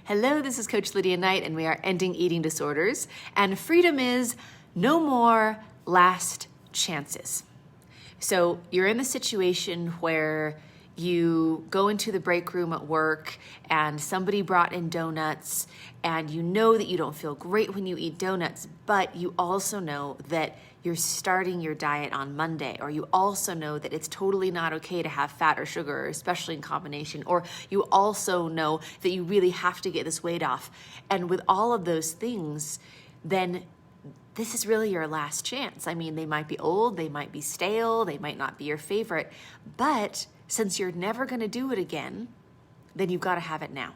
Hello, this is Coach Lydia Knight, and we are ending eating disorders. And freedom is no more last chances. So you're in the situation where you go into the break room at work and somebody brought in donuts, and you know that you don't feel great when you eat donuts, but you also know that you're starting your diet on Monday, or you also know that it's totally not okay to have fat or sugar, especially in combination, or you also know that you really have to get this weight off. And with all of those things, then this is really your last chance. I mean, they might be old, they might be stale, they might not be your favorite, but since you're never gonna do it again, then you've gotta have it now.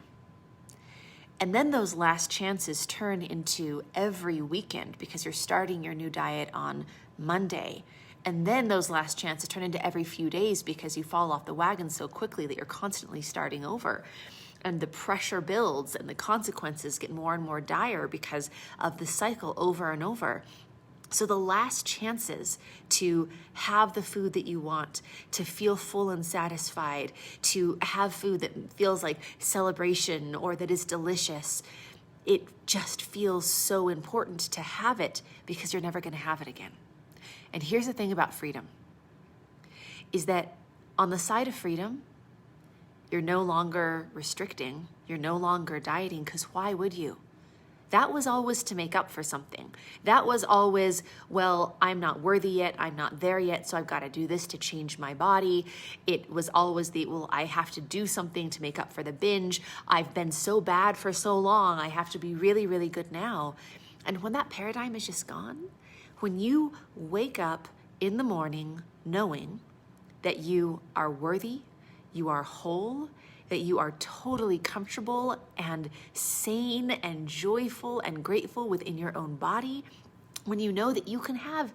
And then those last chances turn into every weekend because you're starting your new diet on Monday. And then those last chances turn into every few days because you fall off the wagon so quickly that you're constantly starting over. And the pressure builds and the consequences get more and more dire because of the cycle over and over. So the last chances to have the food that you want, to feel full and satisfied, to have food that feels like celebration or that is delicious, it just feels so important to have it because you're never going to have it again. And here's the thing about freedom, is that on the side of freedom, you're no longer restricting, you're no longer dieting, because why would you? That was always to make up for something. That was always, well, I'm not worthy yet, I'm not there yet, so I've got to do this to change my body. It was always well, I have to do something to make up for the binge. I've been so bad for so long, I have to be really, really good now. And when that paradigm is just gone, when you wake up in the morning knowing that you are worthy, you are whole, that you are totally comfortable and sane and joyful and grateful within your own body, when you know that you can have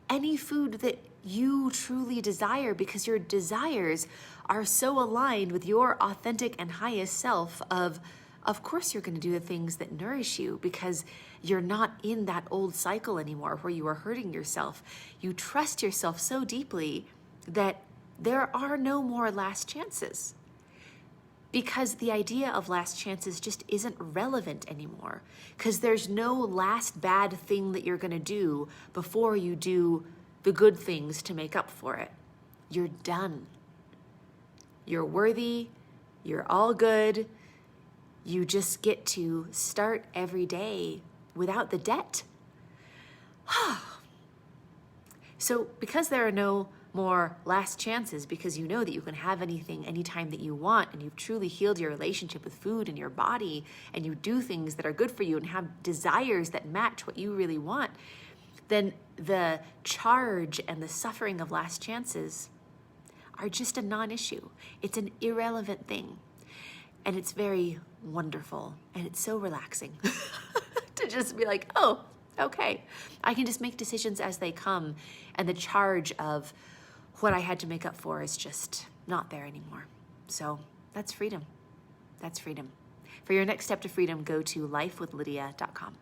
any food that you truly desire because your desires are so aligned with your authentic and highest self, of course you're going to do the things that nourish you because you're not in that old cycle anymore where you are hurting yourself. You trust yourself so deeply that there are no more last chances. Because the idea of last chances just isn't relevant anymore. Because there's no last bad thing that you're gonna do before you do the good things to make up for it. You're done. You're worthy, you're all good. You just get to start every day without the debt. So because there are no more last chances, because you know that you can have anything anytime that you want, and you've truly healed your relationship with food and your body, and you do things that are good for you and have desires that match what you really want, then the charge and the suffering of last chances are just a non-issue. It's an irrelevant thing. And it's very wonderful, and it's so relaxing to just be like, oh, okay, I can just make decisions as they come, and the charge of what I had to make up for is just not there anymore. So that's freedom. That's freedom. For your next step to freedom, go to lifewithlydia.com.